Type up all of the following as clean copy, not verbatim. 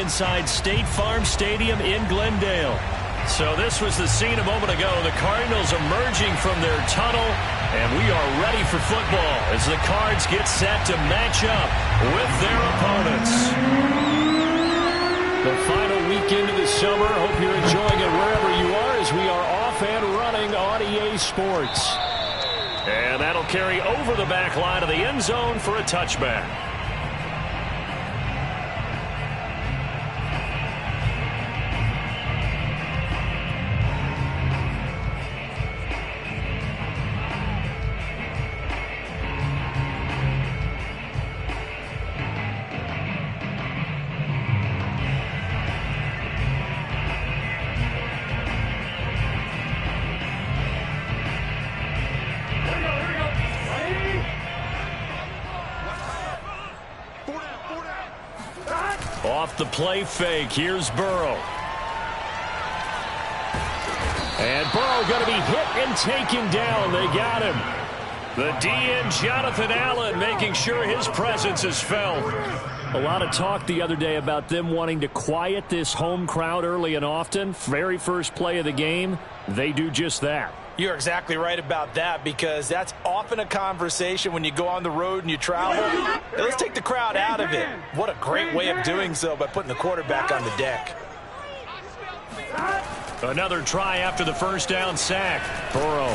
inside State Farm Stadium in Glendale. So this was the scene a moment ago. The Cardinals emerging from their tunnel, and we are ready for football as the Cards get set to match up with their opponents. The final weekend of the summer. Hope you're enjoying it wherever you are as we are off and running on EA Sports. And that'll carry over the back line of the end zone for a touchback. Off the play fake, here's Burrow. And Burrow going to be hit and taken down. They got him. The DN, Jonathan Allen, making sure his presence is felt. A lot of talk the other day about them wanting to quiet this home crowd early and often. Very first play of the game, they do just that. You're exactly right about that, because that's often a conversation when you go on the road and you travel. Hey, let's take the crowd out of it. What a great way of doing so by putting the quarterback on the deck. Another try after the first down sack. Burrow.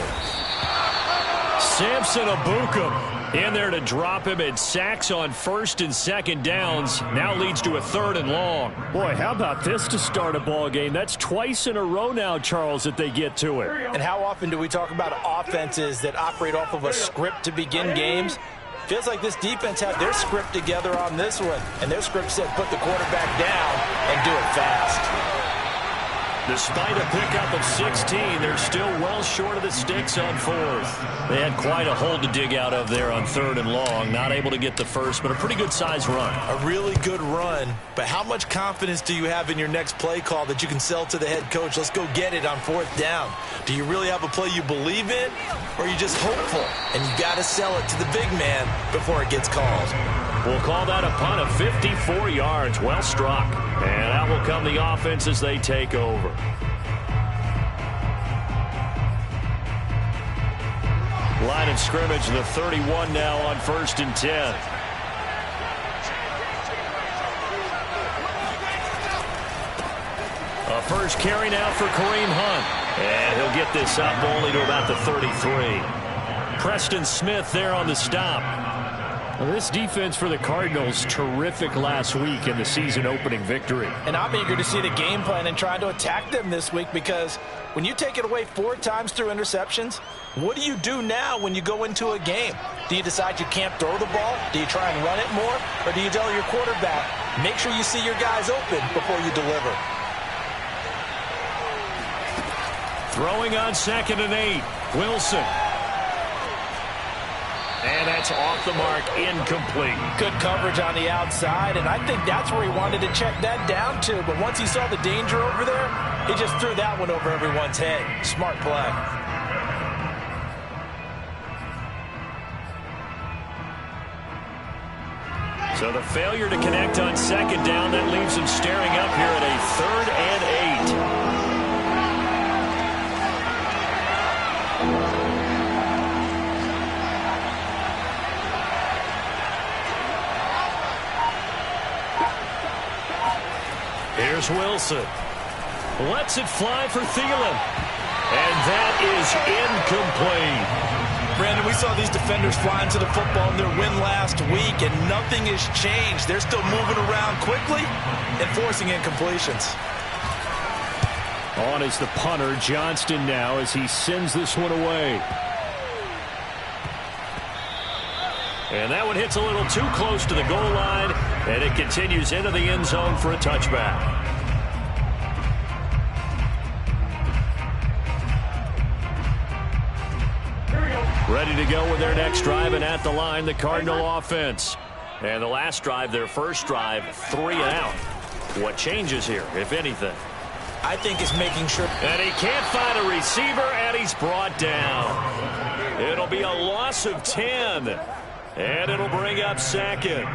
Samson Abukum in there to drop him, and sacks on first and second downs. Now leads to a 3rd and long. Boy, how about this to start a ball game? That's twice in a row now, Charles, that they get to it. And how often do we talk about offenses that operate off of a script to begin games? Feels like this defense had their script together on this one, and their script said put the quarterback down and do it fast. Despite a pickup of 16, they're still well short of the sticks on 4th. They had quite a hole to dig out of there on 3rd and long. Not able to get the first, but a pretty good size run. A really good run, but how much confidence do you have in your next play call that you can sell to the head coach? Let's go get it on 4th down. Do you really have a play you believe in, or are you just hopeful? And you got to sell it to the big man before it gets called. We'll call that a punt of 54 yards. Well struck. And out will come the offense as they take over. Line of scrimmage, the 31 now on 1st and 10. A first carry now for Kareem Hunt. And he'll get this up only to about the 33. Preston Smith there on the stop. Well, this defense for the Cardinals, terrific last week in the season-opening victory. And I'm eager to see the game plan and try to attack them this week, because when you take it away 4 times through interceptions, what do you do now when you go into a game? Do you decide you can't throw the ball? Do you try and run it more? Or do you tell your quarterback, make sure you see your guys open before you deliver? Throwing on 2nd and 8, Wilson. And that's off the mark, incomplete. Good coverage on the outside, and I think that's where he wanted to check that down to. But once he saw the danger over there, he just threw that one over everyone's head. Smart play. So the failure to connect on 2nd down, that leaves him staring up here at a 3rd and 8. Here's Wilson. Lets it fly for Thielen. And that is incomplete. Brandon, we saw these defenders flying to the football in their win last week, and nothing has changed. They're still moving around quickly and forcing incompletions. On is the punter, Johnston, now as he sends this one away. And that one hits a little too close to the goal line, and it continues into the end zone for a touchback. Ready to go with their next drive, and at the line, the Cardinal offense. And the last drive, their first drive, 3 and out. What changes here, if anything? I think it's making sure. And he can't find a receiver, and he's brought down. It'll be a loss of 10. And it'll bring up 2nd.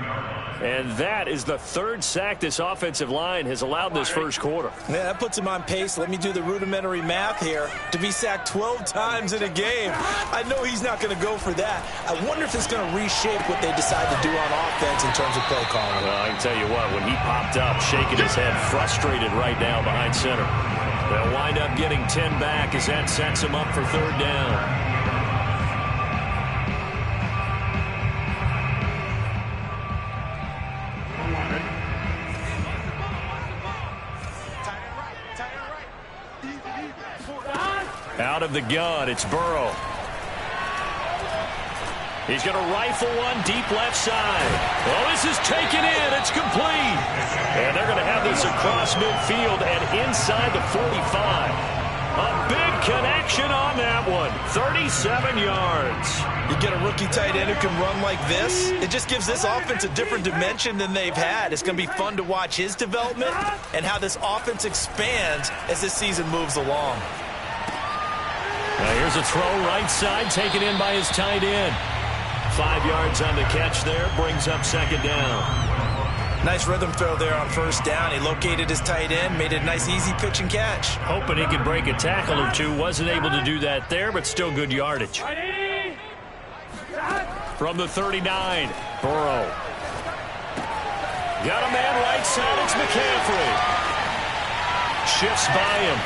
And that is the third sack this offensive line has allowed this first quarter. Yeah, that puts him on pace. Let me do the rudimentary math here. To be sacked 12 times in a game, I know he's not going to go for that. I wonder if it's going to reshape what they decide to do on offense in terms of play calling. Well, I can tell you what, when he popped up, shaking his head, frustrated right now behind center. They'll wind up getting 10 back as that sets him up for third down. Out of the gun, it's Burrow. He's going to rifle one deep left side. Oh, this is taken in. It's complete. And they're going to have this across midfield and inside the 45. A big connection on that one. 37 yards. You get a rookie tight end who can run like this, it just gives this offense a different dimension than they've had. It's going to be fun to watch his development and how this offense expands as this season moves along. Now here's a throw right side taken in by his tight end. 5 yards on the catch there, brings up second down. Nice rhythm throw there on first down. He located his tight end, made it a nice easy pitch and catch. Hoping he could break a tackle or two. Wasn't able to do that there, but still good yardage. From the 39, Burrow. Got a man right side, it's McCaffrey. Shifts by him.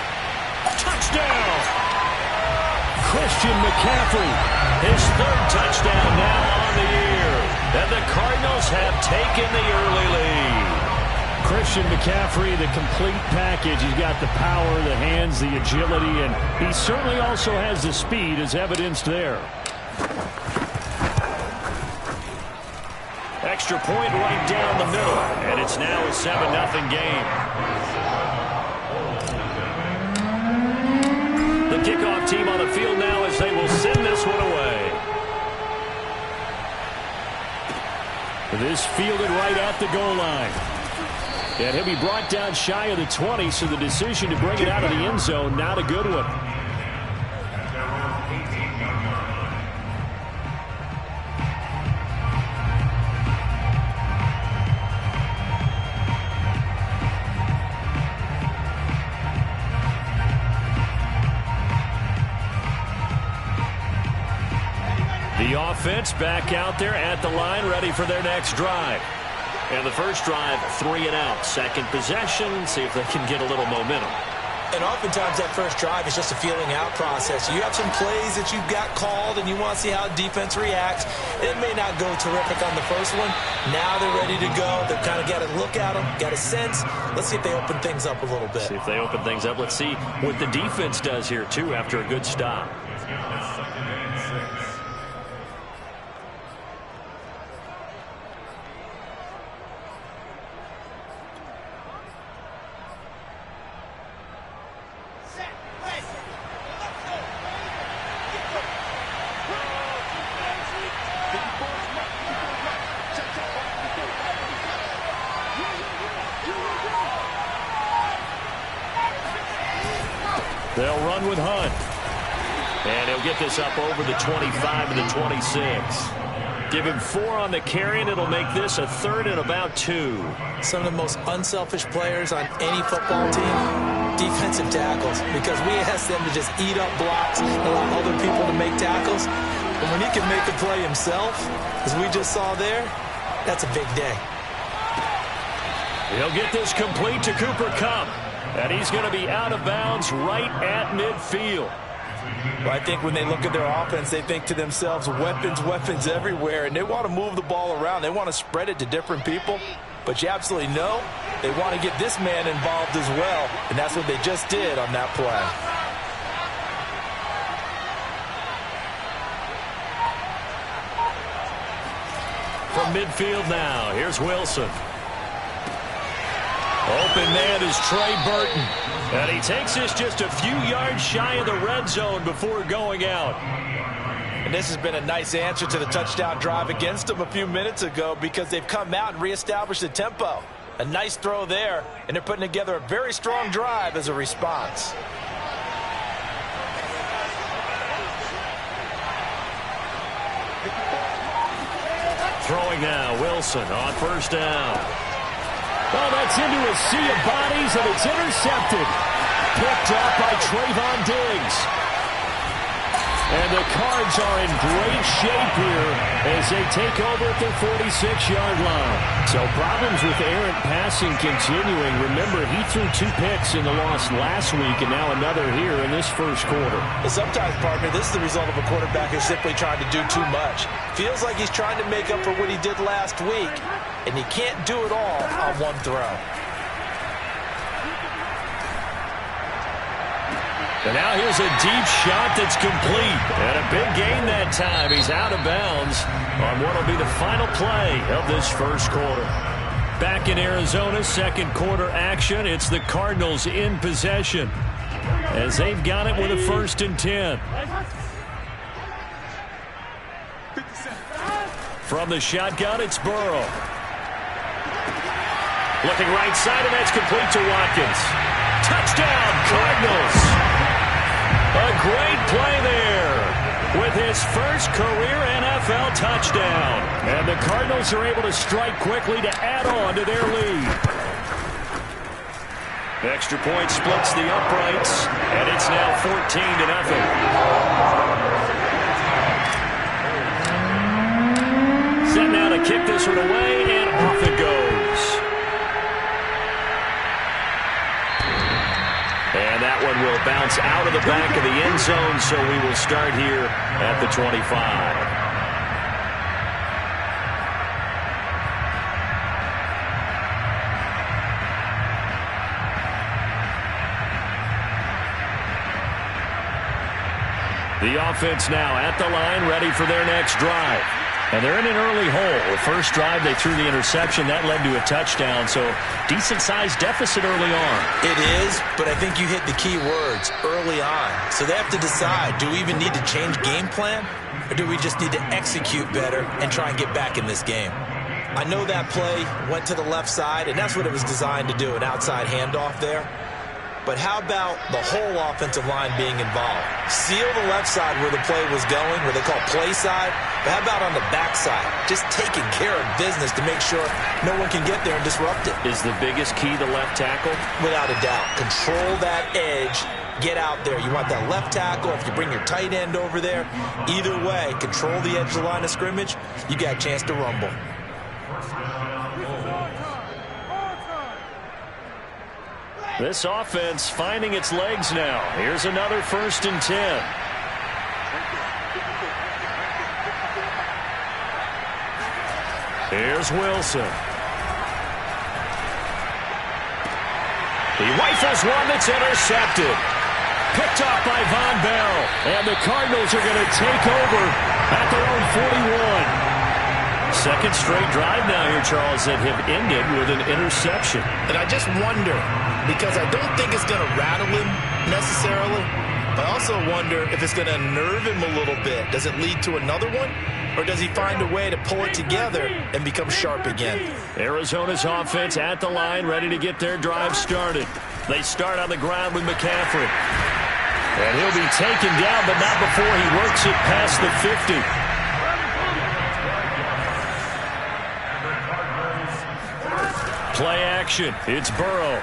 Touchdown! Christian McCaffrey, his third touchdown now on the year. And the Cardinals have taken the early lead. Christian McCaffrey, the complete package. He's got the power, the hands, the agility, and he certainly also has the speed as evidenced there. Extra point right down the middle, and it's now a 7-0 game. The kickoff team on the field now as they will send this one away. This fielded right at the goal line. And he'll be brought down shy of the 20, so the decision to bring it out of the end zone, not a good one. The offense back out there at the line, ready for their next drive. And the first drive, 3 and out. Second possession, see if they can get a little momentum. And oftentimes that first drive is just a feeling out process. You have some plays that you've got called and you want to see how defense reacts. It may not go terrific on the first one. Now they're ready to go. They've kind of got to look at them, got a sense. Let's see if they open things up a little bit. See if they open things up. Let's see what the defense does here, too, after a good stop. They'll run with Hunt. And he'll get this up over the 25 to the 26. Give him 4 on the carry, and it'll make this a 3rd and about 2. Some of the most unselfish players on any football team, defensive tackles, because we ask them to just eat up blocks, allow other people to make tackles. But when he can make a play himself, as we just saw there, that's a big day. He'll get this complete to Cooper Kupp. And he's going to be out of bounds right at midfield. Well, I think when they look at their offense, they think to themselves, weapons, weapons everywhere. And they want to move the ball around. They want to spread it to different people. But you absolutely know they want to get this man involved as well. And that's what they just did on that play. From midfield now, here's Wilson. Open man is Trey Burton. And he takes this just a few yards shy of the red zone before going out. And this has been a nice answer to the touchdown drive against them a few minutes ago because they've come out and reestablished the tempo. A nice throw there, and they're putting together a very strong drive as a response. Throwing now, Wilson on first down. Well, that's into a sea of bodies, and it's intercepted. Picked up by Trayvon Diggs. And the Cards are in great shape here as they take over at their 46-yard line. So problems with errant passing continuing. Remember, he threw 2 picks in the loss last week and now another here in this first quarter. Sometimes, partner, this is the result of a quarterback who's simply trying to do too much. Feels like he's trying to make up for what he did last week, and he can't do it all on one throw. And now here's a deep shot that's complete. And a big gain that time. He's out of bounds on what will be the final play of this first quarter. Back in Arizona, second quarter action. It's the Cardinals in possession as they've got it with a 1st and 10. From the shotgun, it's Burrow. Looking right side, and that's complete to Watkins. Touchdown, Cardinals! A great play there with his first career NFL touchdown. And the Cardinals are able to strike quickly to add on to their lead. Extra point splits the uprights, and it's now 14-0. Set now to kick this one away, and off it goes. And that one will bounce out of the back of the end zone, so we will start here at the 25. The offense now at the line, ready for their next drive. And they're in an early hole. The first drive, they threw the interception. That led to a touchdown, so decent-sized deficit early on. It is, but I think you hit the key words, early on. So they have to decide, do we even need to change game plan, or do we just need to execute better and try and get back in this game? I know that play went to the left side, and that's what it was designed to do, an outside handoff there. But how about the whole offensive line being involved? Seal the left side where the play was going, where they call play side. But how about on the back side? Just taking care of business to make sure no one can get there and disrupt it. Is the biggest key the left tackle? Without a doubt. Control that edge. Get out there. You want that left tackle. If you bring your tight end over there, either way, control the edge of the line of scrimmage, you got a chance to rumble. This offense finding its legs now. Here's another 1st and 10. Here's Wilson. He rifles one that's intercepted. Picked off by Von Bell. And the Cardinals are going to take over at their own 41. Second straight drive now here, Charles, that have ended with an interception. And I just wonder, because I don't think it's going to rattle him necessarily, but I also wonder if it's going to unnerve him a little bit. Does it lead to another one? Or does he find a way to pull it together and become sharp again? Arizona's offense at the line, ready to get their drive started. They start on the ground with McCaffrey. And he'll be taken down, but not before he works it past the 50. Play action. It's Burrow.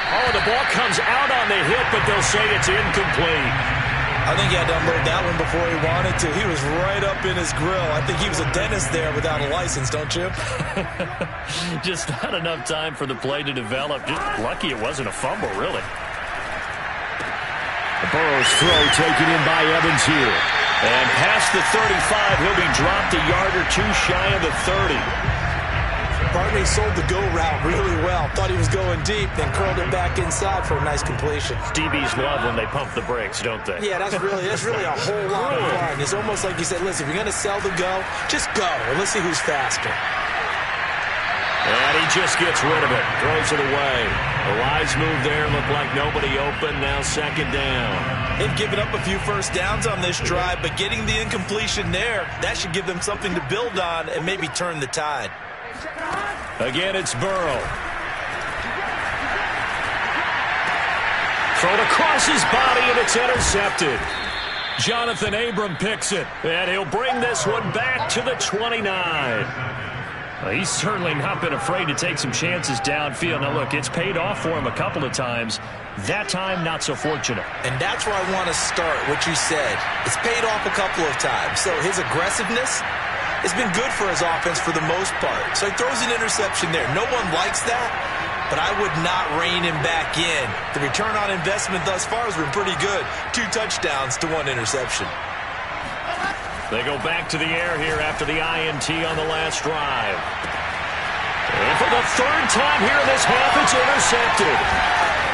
Oh, the ball comes out on the hit, but they'll say it's incomplete. I think he had to unload that one before he wanted to. He was right up in his grill. I think he was a dentist there without a license, don't you? Just not enough time for the play to develop. Just lucky it wasn't a fumble, really. Burrow's throw taken in by Evans here. And past the 35, he'll be dropped a yard or two shy of the 30. Partner sold the go route really well. Thought he was going deep, then curled it back inside for a nice completion. DBs love when they pump the brakes, don't they? Yeah, that's really a whole lot of fun. It's almost like you said, listen, if you're going to sell the go, just go, and let's see who's faster. And he just gets rid of it. Throws it away. A wise move there. Looked like nobody open. Now second down. They've given up a few first downs on this drive, but getting the incompletion there, that should give them something to build on and maybe turn the tide. Again, it's Burrow. Thrown across his body, and it's intercepted. Jonathan Abram picks it, and he'll bring this one back to the 29. He's certainly not been afraid to take some chances downfield. Now, look, it's paid off for him a couple of times. That time, not so fortunate. And that's where I want to start, what you said. It's paid off a couple of times. So his aggressiveness has been good for his offense for the most part. So he throws an interception there. No one likes that, but I would not rein him back in. The return on investment thus far has been pretty good. 2 touchdowns to 1 interception. They go back to the air here after the INT on the last drive. And for the 3rd time here in this half, it's intercepted.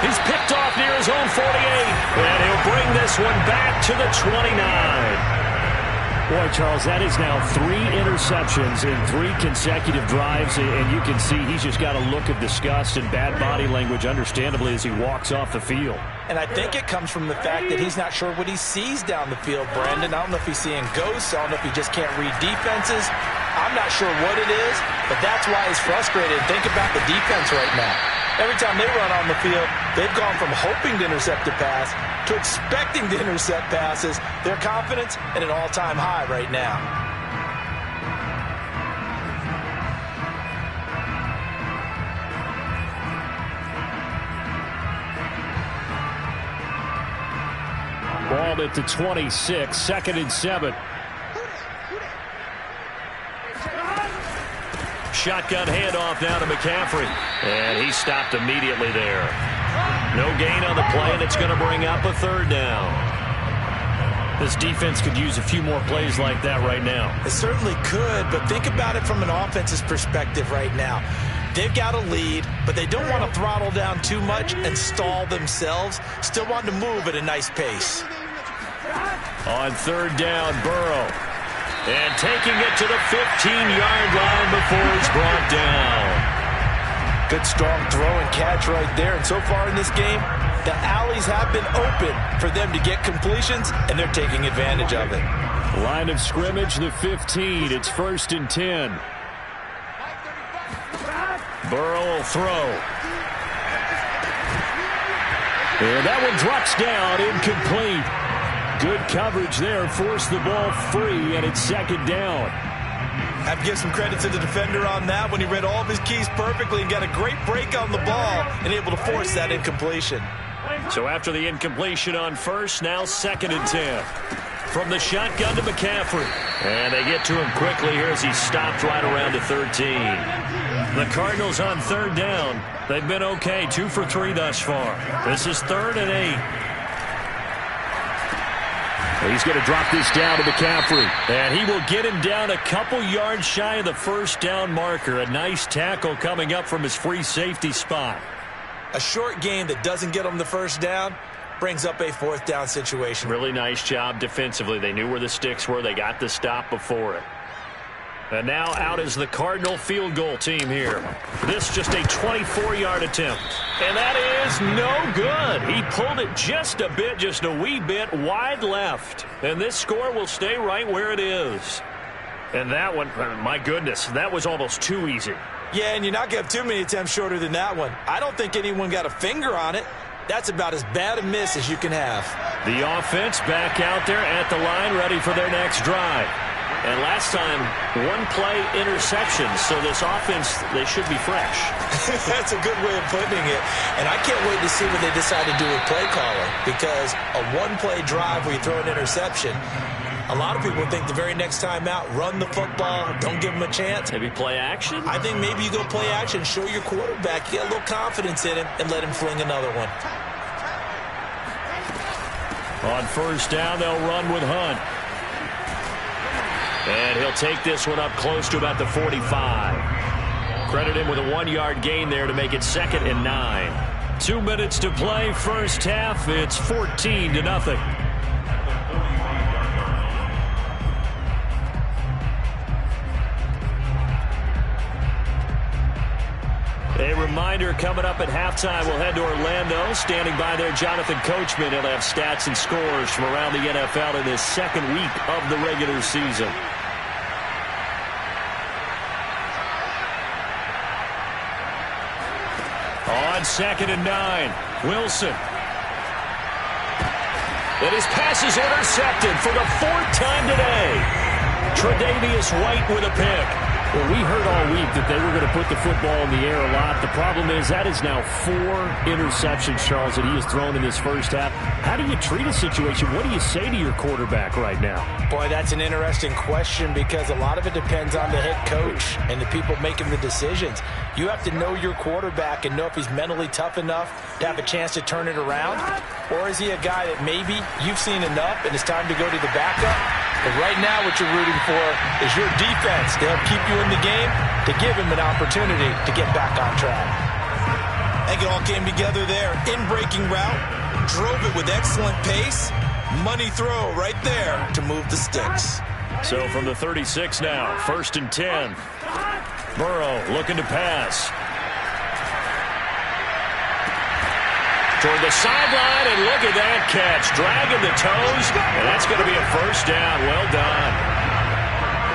He's picked off near his own 48, and he'll bring this one back to the 29. Boy, Charles, that is now 3 interceptions in 3 consecutive drives, and you can see he's just got a look of disgust and bad body language, understandably, as he walks off the field. And I think it comes from the fact that he's not sure what he sees down the field, Brandon. I don't know if he's seeing ghosts. I don't know if he just can't read defenses. I'm not sure what it is, but that's why he's frustrated. Think about the defense right now. Every time they run on the field, they've gone from hoping to intercept a pass to expecting to intercept passes. Their confidence at an all-time high right now. Ball at the 26, 2nd and 7. Shotgun handoff now to McCaffrey. And he stopped immediately there. No gain on the play, and it's going to bring up a 3rd down. This defense could use a few more plays like that right now. It certainly could, but think about it from an offense's perspective right now. They've got a lead, but they don't want to throttle down too much and stall themselves. Still want to move at a nice pace. On 3rd down, Burrow. And taking it to the 15-yard line before he's brought down. Good strong throw and catch right there. And so far in this game, the alleys have been open for them to get completions, and they're taking advantage of it. Line of scrimmage, the 15. It's 1st and 10. Burrow will throw. And that one drops down, incomplete. Good coverage there, forced the ball free, and it's 2nd down. I have to give some credit to the defender on that when he read all of his keys perfectly and got a great break on the ball and able to force that incompletion. So after the incompletion on 1st, now 2nd and 10. From the shotgun to McCaffrey. And they get to him quickly here as he stopped right around the 13. The Cardinals on 3rd down. They've been okay, 2 for 3 thus far. This is 3rd and 8. He's going to drop this down to McCaffrey. And he will get him down a couple yards shy of the 1st down marker. A nice tackle coming up from his free safety spot. A short game that doesn't get him the 1st down brings up a 4th down situation. Really nice job defensively. They knew where the sticks were. They got the stop before it. And now out is the Cardinal field goal team here. This just a 24-yard attempt. And that is no good. He pulled it just a bit, just a wee bit wide left. And this score will stay right where it is. And that one, my goodness, that was almost too easy. Yeah, and you're not going to have too many attempts shorter than that one. I don't think anyone got a finger on it. That's about as bad a miss as you can have. The offense back out there at the line, ready for their next drive. And last time, 1-play interception, so this offense, they should be fresh. That's a good way of putting it. And I can't wait to see what they decide to do with play calling, because a 1-play drive where you throw an interception, a lot of people think the very next time out, run the football, don't give them a chance. Maybe play action? I think maybe you go play action, show your quarterback, get a little confidence in him, and let him fling another one. On 1st down, they'll run with Hunt. And he'll take this one up close to about the 45. Credit him with a 1-yard gain there to make it 2nd and 9. 2 minutes to play, 1st half. It's 14-0. A reminder coming up at halftime, we'll head to Orlando. Standing by there, Jonathan Coachman. He'll have stats and scores from around the NFL in his 2nd week of the regular season. On 2nd and 9, Wilson. And his pass is intercepted for the 4th time today. Tre'Davious White with a pick. Well, we heard all week that they were going to put the football in the air a lot. The problem is that is now 4 interceptions, Charles, that he has thrown in this first half. How do you treat a situation? What do you say to your quarterback right now? Boy, that's an interesting question because a lot of it depends on the head coach and the people making the decisions. You have to know your quarterback and know if he's mentally tough enough to have a chance to turn it around, or is he a guy that maybe you've seen enough and it's time to go to the backup? But right now what you're rooting for is your defense to help keep you in the game, to give him an opportunity to get back on track. I think it all came together there. In-breaking route, drove it with excellent pace. Money throw right there to move the sticks. So from the 36 now, 1st and 10. Burrow looking to pass. Toward the sideline, and look at that catch. Dragging the toes, and that's going to be a 1st down. Well done.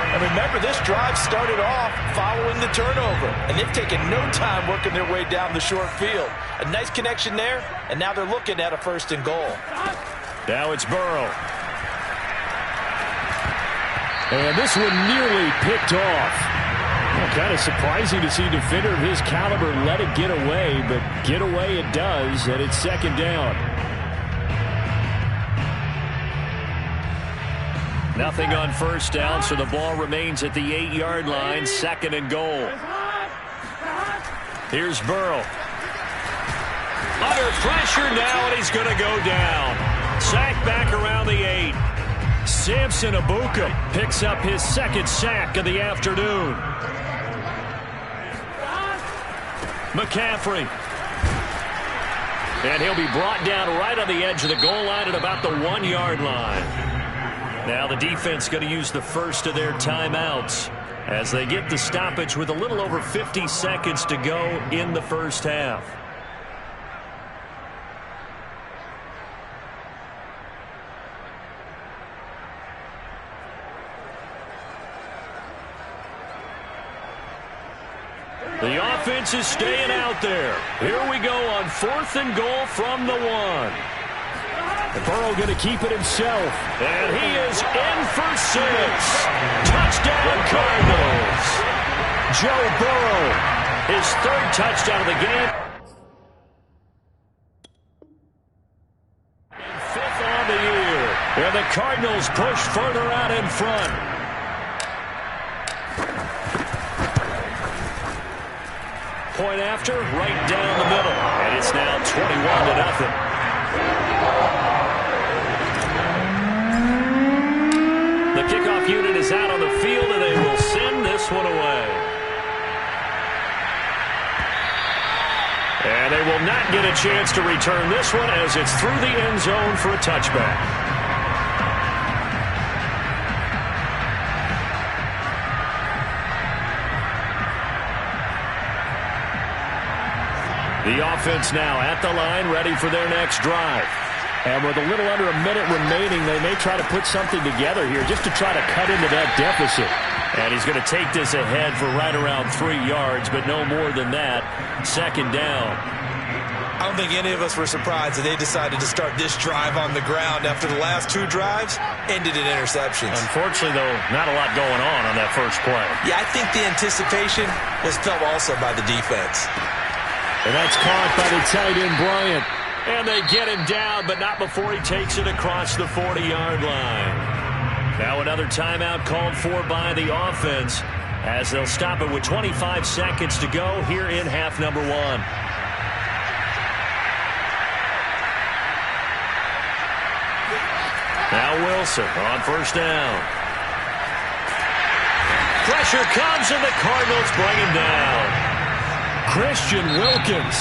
And remember, this drive started off following the turnover, and they've taken no time working their way down the short field. A nice connection there, and now they're looking at a 1st and goal. Now it's Burrow. And this one nearly picked off. Well, kind of surprising to see a defender of his caliber let it get away, but get away it does, and it's 2nd down. Nothing on 1st down, so the ball remains at the 8-yard line, 2nd and goal. Here's Burrow. Under pressure now, and he's going to go down. Sack back around the 8. Samson Abuka picks up his 2nd sack of the afternoon. McCaffrey. And he'll be brought down right on the edge of the goal line at about the 1-yard line. Now the defense going to use the first of their timeouts as they get the stoppage with a little over 50 seconds to go in the first half. The offense is staying out there. Here we go on 4th and goal from the 1. Burrow going to keep it himself. And he is in for 6. Touchdown Cardinals. Joe Burrow, his 3rd touchdown of the game. And 5th on the year. And the Cardinals push further out in front. Point after, right down the middle. And it's now 21-0. The kickoff unit is out on the field, and they will send this one away. And they will not get a chance to return this one as it's through the end zone for a touchback. The offense now at the line, ready for their next drive. And with a little under a minute remaining, they may try to put something together here just to try to cut into that deficit. And he's going to take this ahead for right around 3 yards, but no more than that. 2nd down. I don't think any of us were surprised that they decided to start this drive on the ground after the last 2 drives ended in interceptions. Unfortunately, though, not a lot going on that first play. Yeah, I think the anticipation was felt also by the defense. And that's caught by the tight end, Bryant. And they get him down, but not before he takes it across the 40-yard line. Now another timeout called for by the offense as they'll stop it with 25 seconds to go here in half number 1. Now Wilson on 1st down. Pressure comes, and the Cardinals bring him down. Christian Wilkins.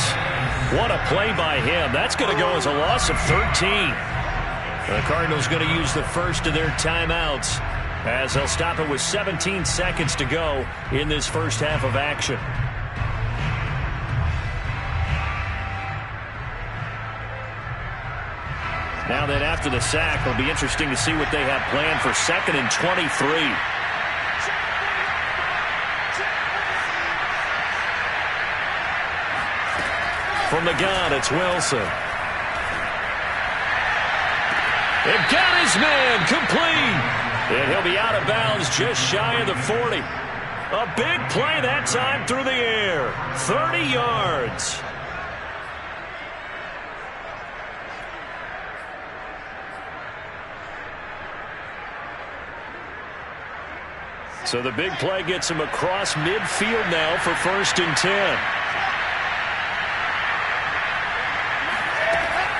What a play by him. That's going to go as a loss of 13. The Cardinals going to use the first of their timeouts as they'll stop it with 17 seconds to go in this first half of action. Now then, after the sack, it'll be interesting to see what they have planned for 2nd and 23. From the gun, it's Wilson. They've got his man complete. And he'll be out of bounds just shy of the 40. A big play that time through the air. 30 yards. So the big play gets him across midfield now for 1st and 10.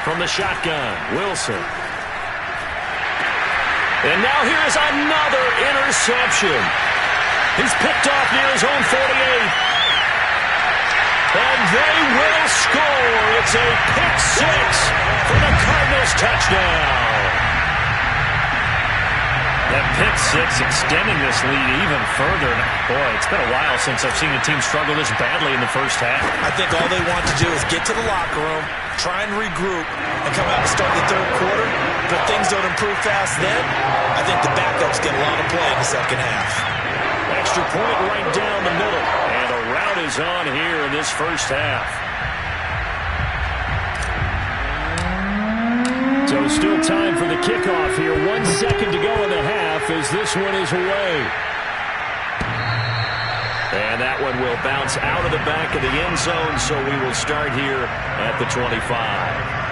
From the shotgun, Wilson. And now here is another interception. He's picked off near his own 48. And they will score. It's a pick six for the Cardinals touchdown. That pick six extending this lead even further. Boy, it's been a while since I've seen a team struggle this badly in the first half. I think all they want to do is get to the locker room, try and regroup, and come out and start the third quarter. But if things don't improve fast then, I think the backups get a lot of play in the second half. Extra point right down the middle. And a rout is on here in this first half. So still time for the kickoff here. 1 second to go in the half as this one is away. And that one will bounce out of the back of the end zone, so we will start here at the 25.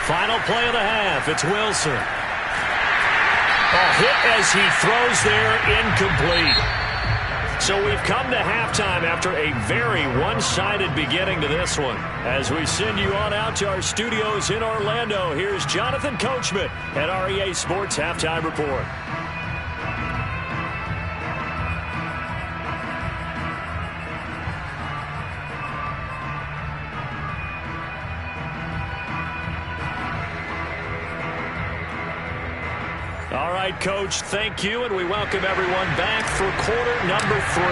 Final play of the half. It's Wilson. A hit as he throws there, incomplete. So we've come to halftime after a very one-sided beginning to this one. As we send you on out to our studios in Orlando, here's Jonathan Coachman at REA Sports Halftime Report. All right, Coach, thank you, and we welcome everyone back for quarter number 3.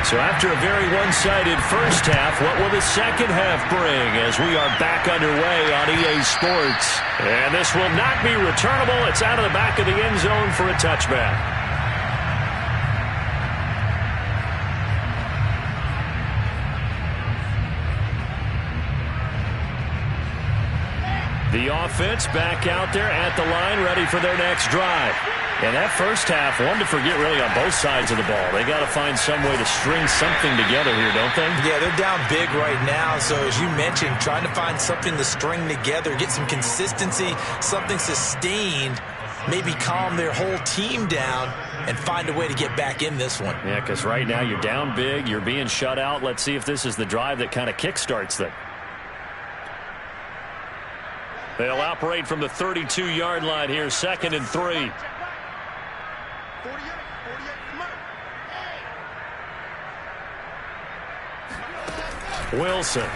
So after a very one-sided first half, what will the second half bring as we are back underway on EA Sports? And this will not be returnable. It's out of the back of the end zone for a touchback. The offense back out there at the line, ready for their next drive. And that first half, one to forget really on both sides of the ball. They got to find some way to string something together here, don't they? Yeah, they're down big right now. So as you mentioned, trying to find something to string together, get some consistency, something sustained, maybe calm their whole team down and find a way to get back in this one. Yeah, because right now you're down big, you're being shut out. Let's see if this is the drive that kind of kickstarts them. They'll operate from the 32-yard line here, 2nd and 3. Wilson.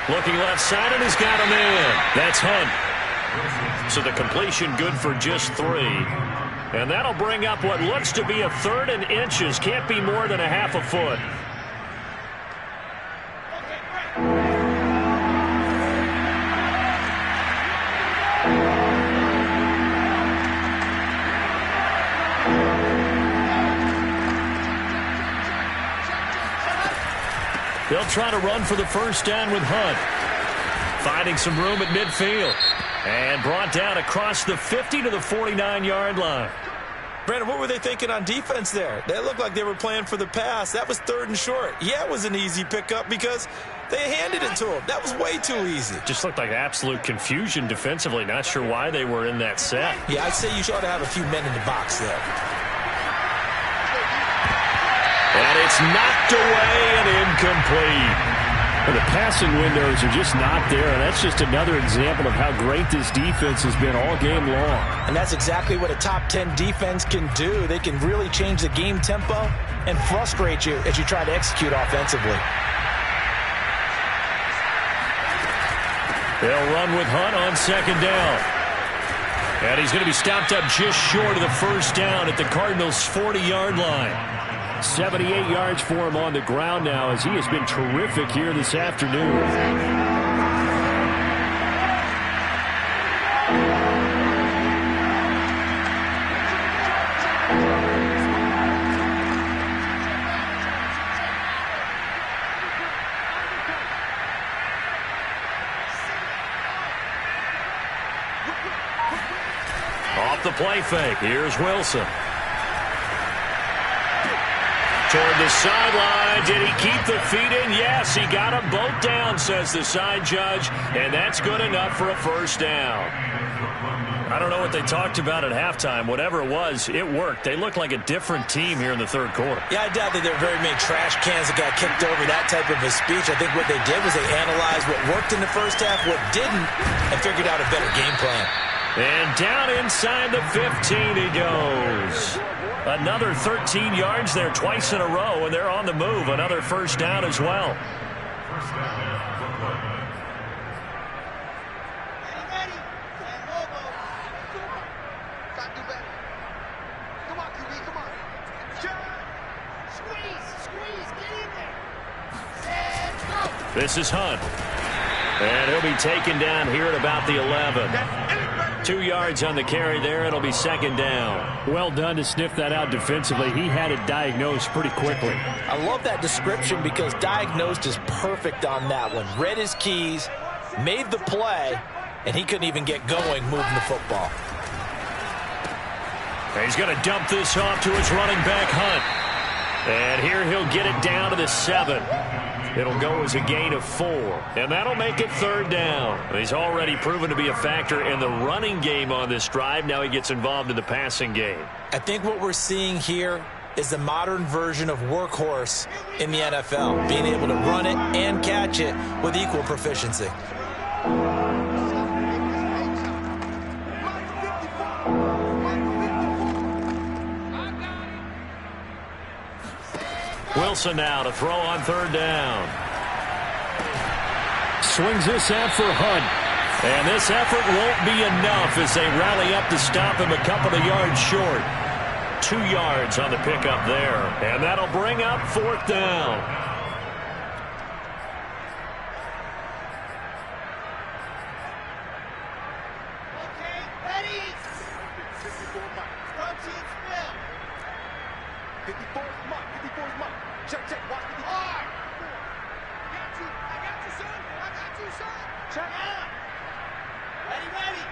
Looking left side, and he's got a man. That's Hunt. So the completion good for just 3. And that'll bring up what looks to be a 3rd and inches. Can't be more than a half a foot. They'll try to run for the first down with Hunt. Finding some room at midfield. And brought down across the 50 to the 49-yard line. Brandon, what were they thinking on defense there? They looked like they were playing for the pass. That was 3rd and short. Yeah, it was an easy pickup because they handed it to him. That was way too easy. Just looked like absolute confusion defensively. Not sure why they were in that set. Yeah, I'd say you ought to have a few men in the box there. And it's knocked away and incomplete. Well, the passing windows are just not there, and that's just another example of how great this defense has been all game long. And that's exactly what a top 10 defense can do. They can really change the game tempo and frustrate you as you try to execute offensively. They'll run with Hunt on 2nd down. And he's going to be stopped up just short of the first down at the Cardinals' 40-yard line. 78 yards for him on the ground now as he has been terrific here this afternoon. play fake. Here's Wilson. Toward the sideline. Did he keep the feet in? Yes, he got them both down, says the side judge, and that's good enough for a first down. I don't know what they talked about at halftime. Whatever it was, it worked. They looked like a different team here in the third quarter. Yeah, I doubt that there are very many trash cans that got kicked over that type of a speech. I think what they did was they analyzed what worked in the first half, what didn't, and figured out a better game plan. And down inside the 15 he goes. Another 13 yards there twice in a row, and they're on the move. Another first down as well. This is Hunt. And he'll be taken down here at about the 11. 2 yards on the carry there. It'll be second down. Well done to sniff that out defensively. He had it diagnosed pretty quickly. I love that description because diagnosed is perfect on that one. Read his keys, made the play, and he couldn't even get going moving the football. He's going to dump this off to his running back, Hunt. And here he'll get it down to the 7. It'll go as a gain of 4. And that'll make it third down. He's already proven to be a factor in the running game on this drive. Now he gets involved in the passing game. I think what we're seeing here is the modern version of workhorse in the NFL, being able to run it and catch it with equal proficiency. Wilson now to throw on third down. Swings this out for Hunt. And this effort won't be enough as they rally up to stop him a couple of yards short. 2 yards on the pickup there. And that'll bring up fourth down. Okay, ready. 54 mark. Routine spell. 54 mark. 54 mark. Check, check. Watch the hard. I got you, son. I got you, son. Check. Ready, ready.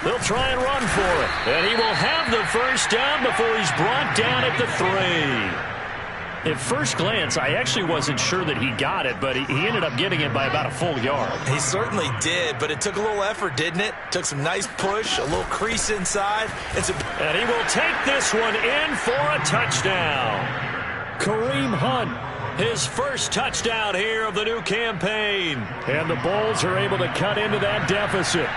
They'll try and run for it. And he will have the first down before he's brought down at the 3. At first glance, I actually wasn't sure that he got it, but he ended up getting it by about a full yard. He certainly did, but it took a little effort, didn't it? Took some nice push, a little crease inside. And he will take this one in for a touchdown. Kareem Hunt. His first touchdown here of the new campaign. And the Bulls are able to cut into that deficit.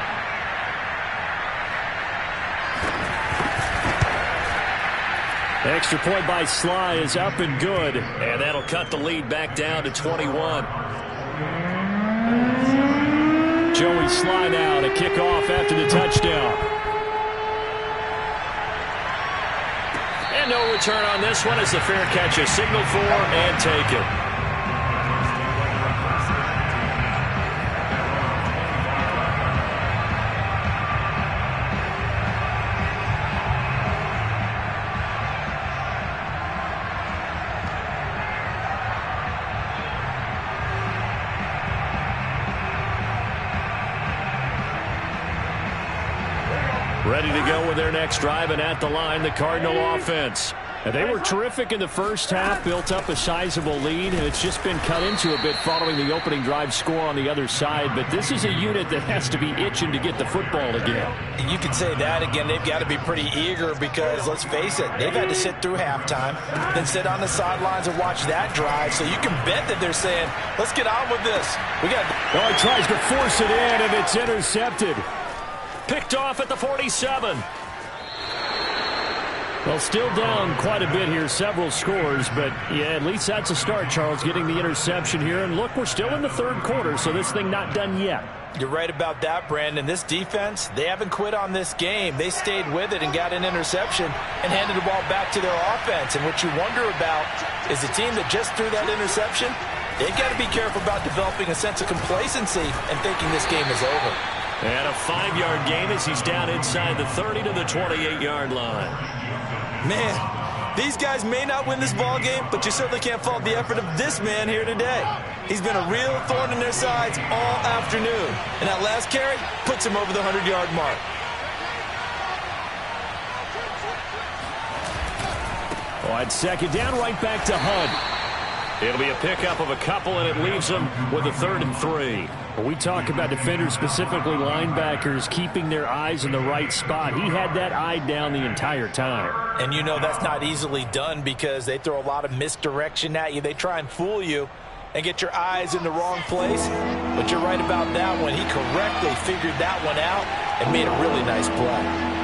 Extra point by Sly is up and good. And that'll cut the lead back down to 21. Joey Sly now to kick off after the touchdown. And no return on this one as the fair catch is signaled for and taken. Ready to go with their next drive, and at the line, the Cardinal offense. And they were terrific in the first half, built up a sizable lead, and it's just been cut into a bit following the opening drive score on the other side. But this is a unit that has to be itching to get the football again. You can say that again. They've got to be pretty eager because, let's face it, they've had to sit through halftime, then sit on the sidelines and watch that drive. So you can bet that they're saying, let's get on with this. We got. Oh, he tries to force it in, and it's intercepted. Picked off at the 47. Well, still down quite a bit here, several scores, but yeah, at least that's a start, Charles, getting the interception here. And look, we're still in the third quarter, so this thing not done yet. You're right about that, Brandon. This defense, they haven't quit on this game. They stayed with it and got an interception and handed the ball back to their offense. And what you wonder about is the team that just threw that interception, they've got to be careful about developing a sense of complacency and thinking this game is over. And a 5-yard gain as he's down inside the 30 to the 28-yard line. Man, these guys may not win this ball game, but you certainly can't fault the effort of this man here today. He's been a real thorn in their sides all afternoon. And that last carry puts him over the 100-yard mark. Oh, it's second down, right back to Hunt. It'll be a pickup of a couple, and it leaves them with a 3rd and 3. We talk about defenders, specifically linebackers, keeping their eyes in the right spot. He had that eye down the entire time. And you know that's not easily done because they throw a lot of misdirection at you. They try and fool you and get your eyes in the wrong place. But you're right about that one. He correctly figured that one out and made a really nice play.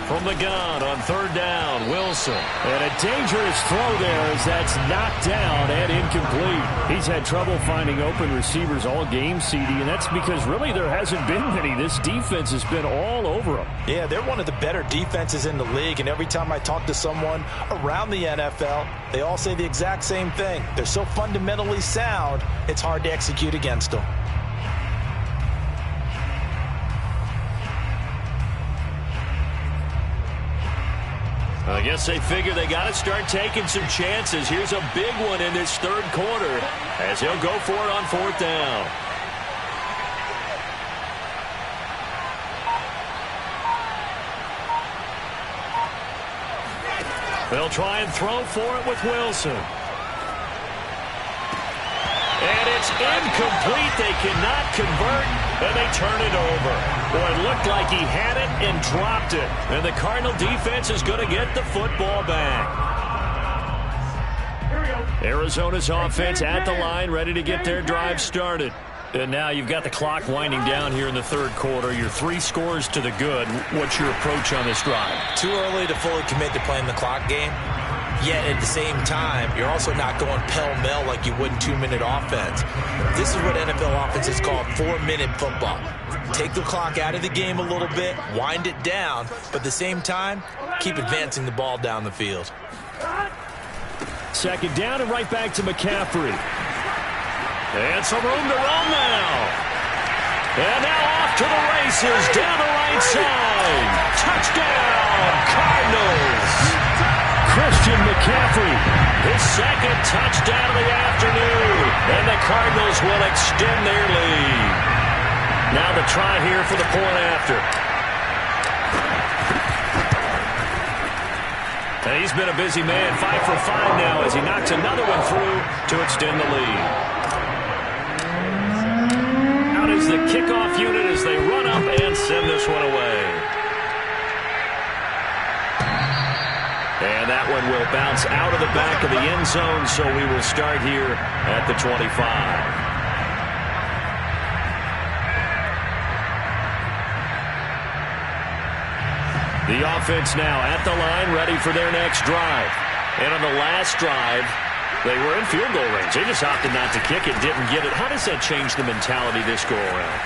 From the gun on 3rd down, Wilson. And a dangerous throw there as that's knocked down and incomplete. He's had trouble finding open receivers all game, CD, and that's because really there hasn't been many. This defense has been all over them. Yeah, they're one of the better defenses in the league, and every time I talk to someone around the NFL, they all say the exact same thing. They're so fundamentally sound, it's hard to execute against them. I guess they figure they got to start taking some chances. Here's a big one in this 3rd quarter as he'll go for it on 4th down. They'll try and throw for it with Wilson. And it's incomplete. They cannot convert, and they turn it over. Boy, it looked like he had it and dropped it. And the Cardinal defense is going to get the football back. Arizona's offense at the line, ready to get their drive started. And now you've got the clock winding down here in the 3rd quarter. You're 3 scores to the good. What's your approach on this drive? Too early to fully commit to playing the clock game. Yet at the same time, you're also not going pell-mell like you would in 2-minute offense. This is what NFL offenses call 4-minute football. Take the clock out of the game a little bit, wind it down, but at the same time, keep advancing the ball down the field. Second down and right back to McCaffrey. And some room to run now. And now off to the races down the right side. Touchdown, Cardinals. Christian McCaffrey, his 2nd touchdown of the afternoon, and the Cardinals will extend their lead. Now the try here for the point after. And he's been a busy man, 5 for 5 now as he knocks another one through to extend the lead. Out is the kickoff unit as they run up and send this one away. And that one will bounce out of the back of the end zone, so we will start here at the 25. The offense now at the line, ready for their next drive. And on the last drive, they were in field goal range. They just opted not to kick it, didn't get it. How does that change the mentality this go around?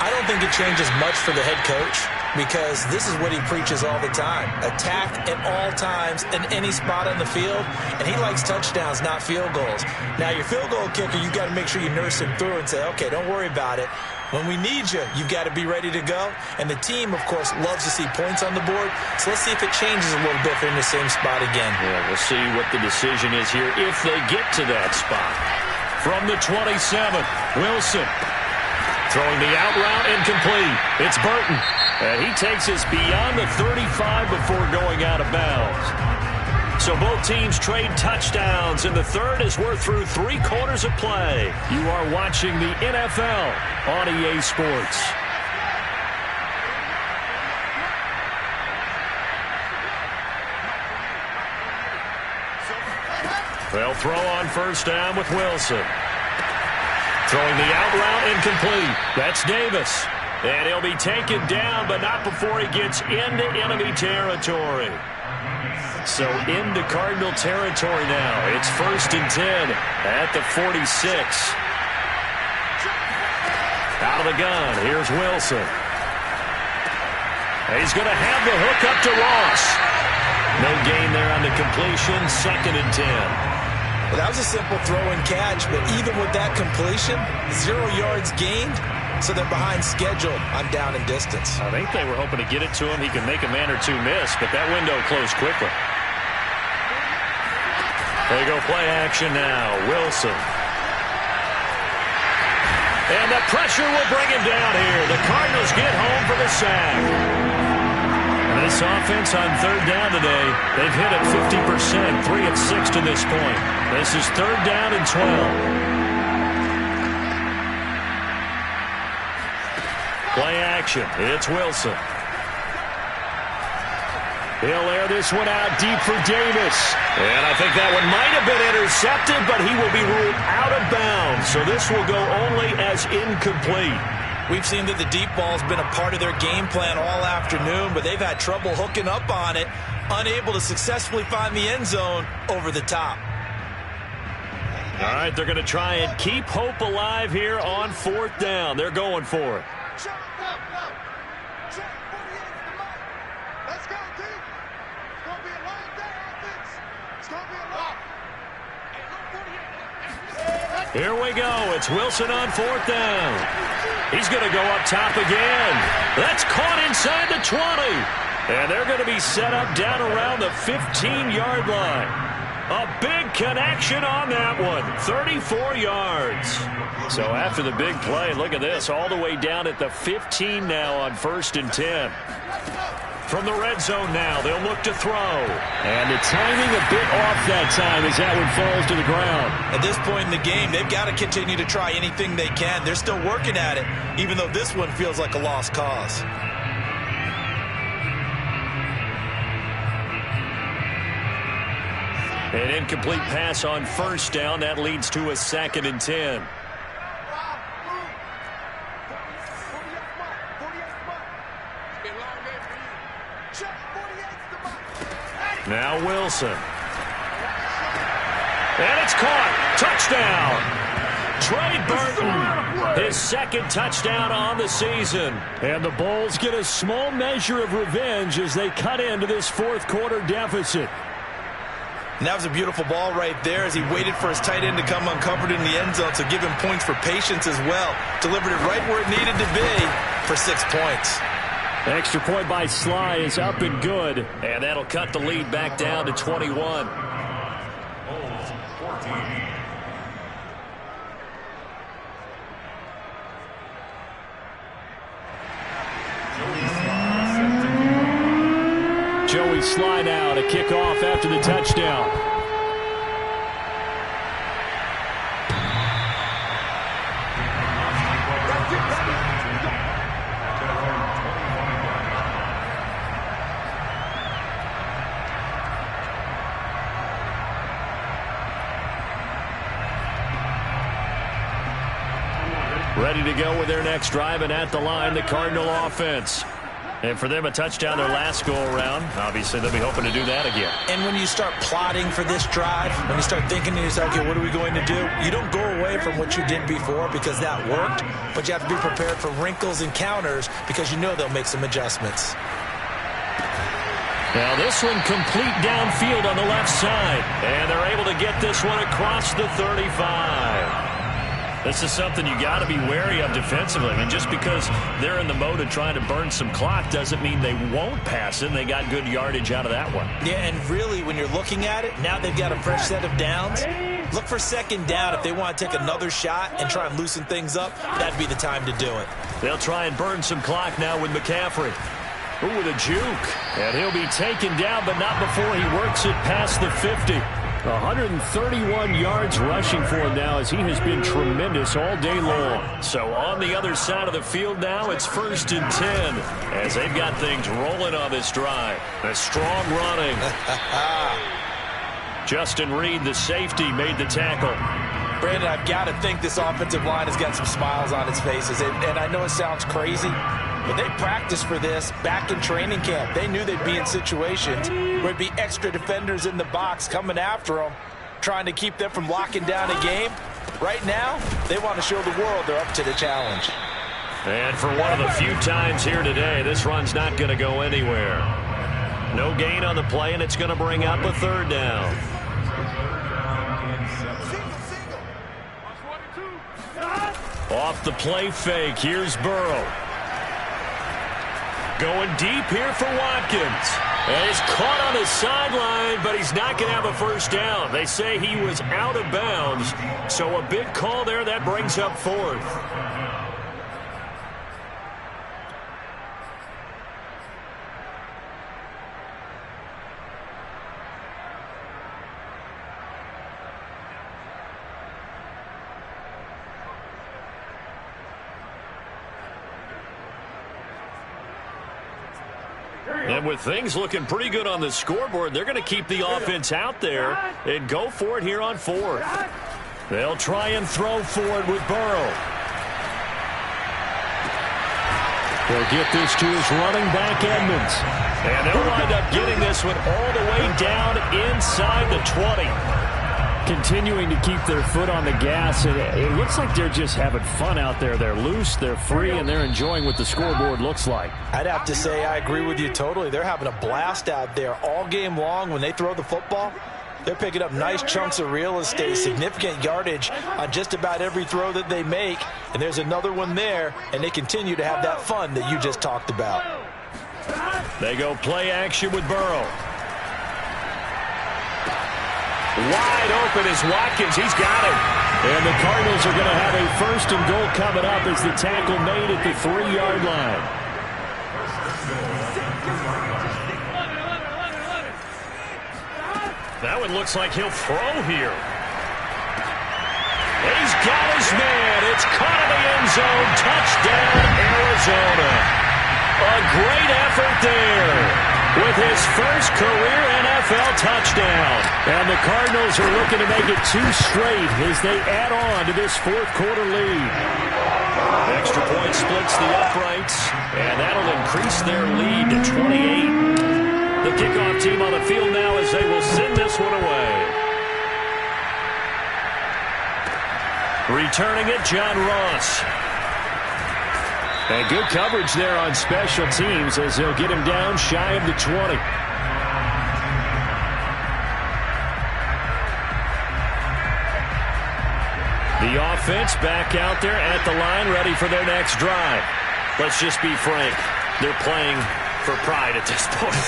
I don't think it changes much for the head coach, because this is what he preaches all the time. Attack at all times in any spot on the field, and he likes touchdowns, not field goals. Now, your field goal kicker, you got to make sure you nurse him through and say, okay, don't worry about it. When we need you, you've got to be ready to go. And the team, of course, loves to see points on the board. So let's see if it changes a little bit if they're in the same spot again. Yeah, we'll see what the decision is here if they get to that spot. From the 27, Wilson. Throwing the out route incomplete. It's Burton. And he takes us beyond the 35 before going out of bounds. So both teams trade touchdowns in the 3rd as we're through 3 quarters of play. You are watching the NFL on EA Sports. They'll throw on 1st down with Wilson. Throwing the out route incomplete. That's Davis. And he'll be taken down, but not before he gets into enemy territory. So into Cardinal territory now. It's 1st and 10 at the 46. Out of the gun, here's Wilson. He's going to have the hook up to Ross. No gain there on the completion, 2nd and 10. Well, that was a simple throw and catch, but even with that completion, 0 yards gained, so they're behind schedule on down and distance. I think they were hoping to get it to him. He can make a man or two miss, but that window closed quickly. They go play action now. Wilson. And the pressure will bring him down here. The Cardinals get home for the sack. This offense on third down today, they've hit it 50%, 3 of 6 to this point. This is third down and 12. Play action. It's Wilson. He'll air this one out deep for Davis. And I think that one might have been intercepted, but he will be ruled out of bounds. So this will go only as incomplete. We've seen that the deep ball's been a part of their game plan all afternoon, but they've had trouble hooking up on it, unable to successfully find the end zone over the top. All right, they're going to try and keep hope alive here on fourth down. They're going for it. Let's go, team. It's going to be a long day on this. It's going to be a long. Here we go. It's Wilson on fourth down. He's going to go up top again. That's caught inside the 20. And they're going to be set up down around the 15-yard line. A big connection on that one. 34 yards. So after the big play, look at this. All the way down at the 15 now on 1st and 10. From the red zone now, they'll look to throw. And the timing a bit off that time as that one falls to the ground. At this point in the game, they've got to continue to try anything they can. They're still working at it, even though this one feels like a lost cause. An incomplete pass on first down. That leads to a 2nd and 10. Now Wilson. And it's caught. Touchdown. Trey Burton, his 2nd touchdown on the season. And the Bulls get a small measure of revenge as they cut into this fourth quarter deficit. And that was a beautiful ball right there as he waited for his tight end to come uncovered in the end zone, so give him points for patience as well. Delivered it right where it needed to be for 6 points. Extra point by Sly is up and good. And that'll cut the lead back down to 21. Joey Sly now to kick off after the touchdown. Ready to go with their next drive, and at the line, the Cardinal offense. And for them, a touchdown their last go-around. Obviously, they'll be hoping to do that again. And when you start plotting for this drive, when you start thinking to yourself, okay, what are we going to do? You don't go away from what you did before because that worked, but you have to be prepared for wrinkles and counters because you know they'll make some adjustments. Now this one complete downfield on the left side. And they're able to get this one across the 35. This is something you got to be wary of defensively. I mean, just because they're in the mode of trying to burn some clock doesn't mean they won't pass it. And they got good yardage out of that one. Yeah, and really, when you're looking at it, now they've got a fresh set of downs. Look for 2nd down if they want to take another shot and try and loosen things up. That'd be the time to do it. They'll try and burn some clock now with McCaffrey. Ooh, with a juke. And he'll be taken down, but not before he works it past the 50. 131 yards rushing for him now as he has been tremendous all day long. So on the other side of the field now, it's 1st and 10 as they've got things rolling on this drive. A strong running. Justin Reed, the safety, made the tackle. Brandon, I've got to think this offensive line has got some smiles on its faces. And I know it sounds crazy, but they practiced for this back in training camp. They knew they'd be in situations where it'd be extra defenders in the box coming after them, trying to keep them from locking down a game. Right now, they want to show the world they're up to the challenge. And for one of the few times here today, this run's not going to go anywhere. No gain on the play, and it's going to bring up a 3rd down. Off the play fake, here's Burrow. Going deep here for Watkins. And he's caught on the sideline, but he's not going to have a 1st down. They say he was out of bounds. So a big call there, that brings up 4th. And with things looking pretty good on the scoreboard, they're going to keep the offense out there and go for it here on 4th. They'll try and throw for it with Burrow. They'll get this to his running back, Edmonds. And they'll wind up getting this one all the way down inside the 20. Continuing to keep their foot on the gas, and it looks like they're just having fun out there. They're loose, they're free, and they're enjoying what the scoreboard looks like. I'd have to say I agree with you totally. They're having a blast out there all game long. When they throw the football, they're picking up nice chunks of real estate, significant yardage on just about every throw that they make. And there's another one there, and they continue to have that fun that you just talked about. They go play action with Burrow. Wide open is Watkins. He's got him. And the Cardinals are going to have a 1st and goal coming up as the tackle made at the 3-yard line. That one looks like he'll throw here. He's got his man. It's caught in the end zone. Touchdown, Arizona. A great effort there with his first career NFL touchdown. And the Cardinals are looking to make it 2 straight as they add on to this 4th quarter lead. Extra point splits the uprights, and that'll increase their lead to 28. The kickoff team on the field now as they will send this one away. Returning it, John Ross. And good coverage there on special teams as they'll get him down shy of the 20. The offense back out there at the line, ready for their next drive. Let's just be frank. They're playing for pride at this point.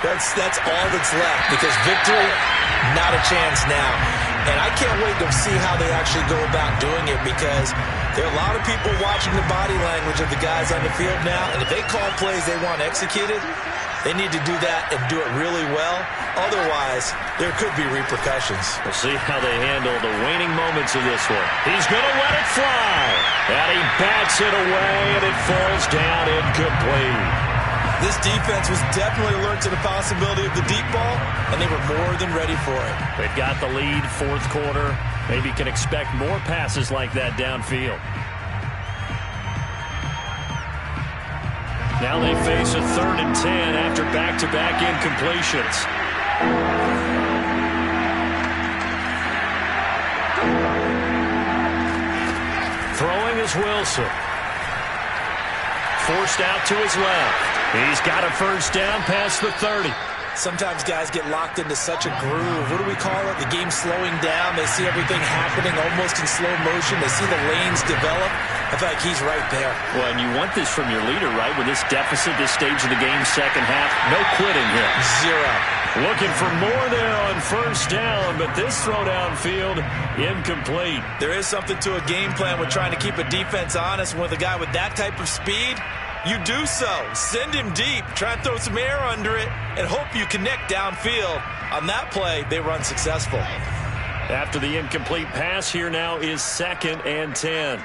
That's all that's left, because victory, not a chance now. And I can't wait to see how they actually go about doing it, because there are a lot of people watching the body language of the guys on the field now, and if they call plays they want executed, they need to do that and do it really well. Otherwise, there could be repercussions. We'll see how they handle the waning moments of this one. He's going to let it fly. And he bats it away, and it falls down incomplete. This defense was definitely alert to the possibility of the deep ball, and they were more than ready for it. They've got the lead, 4th quarter. Maybe can expect more passes like that downfield. Now they face a 3rd and 10 after back-to-back incompletions. Throwing is Wilson. Forced out to his left. He's got a 1st down past the 30. Sometimes guys get locked into such a groove. What do we call it? The game's slowing down. They see everything happening almost in slow motion. They see the lanes develop. I feel like he's right there. Well, and you want this from your leader, right? With this deficit, this stage of the game, 2nd half, no quitting here. 0. Looking for more there on 1st down, but this throw downfield, incomplete. There is something to a game plan with trying to keep a defense honest. With a guy with that type of speed, you do so. Send him deep. Try and throw some air under it and hope you connect downfield. On that play, they run successful. After the incomplete pass, here now is 2nd and 10.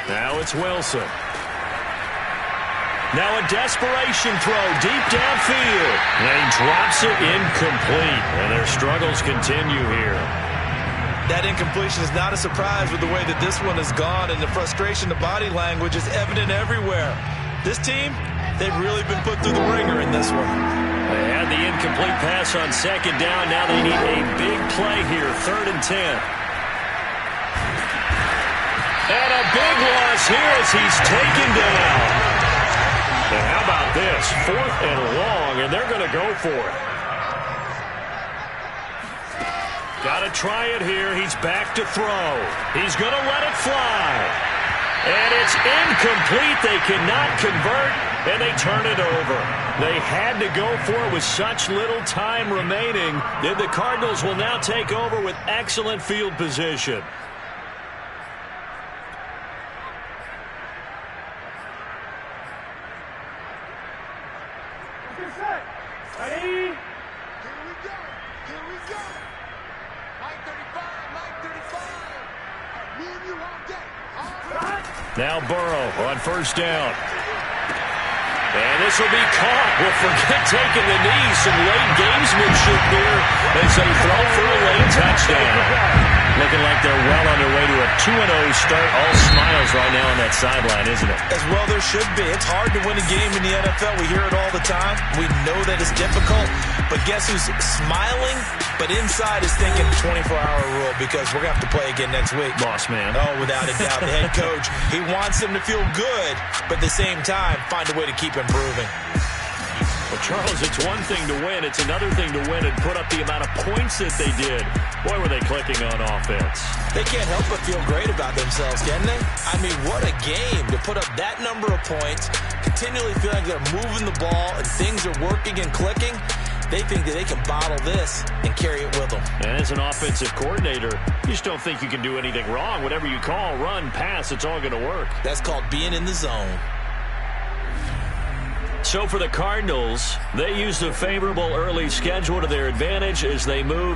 Now it's Wilson. Now a desperation throw deep downfield. And he drops it incomplete. And their struggles continue here. That incompletion is not a surprise with the way that this one has gone, and the frustration, the body language is evident everywhere. This team, they've really been put through the ringer in this one. They had the incomplete pass on 2nd down. Now they need a big play here, 3rd and 10. And a big loss here as he's taken down. And how about this? 4th and long, and they're going to go for it. Got to try it here. He's back to throw. He's going to let it fly. And it's incomplete. They cannot convert, and they turn it over. They had to go for it with such little time remaining. Then the Cardinals will now take over with excellent field position. Now Burrow on 1st down. This will be caught. Well, forget taking the knee. Some late gamesmanship here as they throw for a late touchdown. Looking like they're well on their way to a 2-0 start. All smiles right now on that sideline, isn't it? As well there should be. It's hard to win a game in the NFL. We hear it all the time. We know that it's difficult. But guess who's smiling, but inside is thinking 24-hour rule because we're going to have to play again next week. Boss man. Oh, without a doubt. The head coach, he wants them to feel good, but at the same time, find a way to keep improving. Well, Charles, it's one thing to win. It's another thing to win and put up the amount of points that they did. Boy, were they clicking on offense. They can't help but feel great about themselves, can they? I mean, what a game to put up that number of points, continually feel like they're moving the ball and things are working and clicking. They think that they can bottle this and carry it with them. And as an offensive coordinator, you just don't think you can do anything wrong. Whatever you call, run, pass, it's all going to work. That's called being in the zone. So for the Cardinals, they used a favorable early schedule to their advantage as they move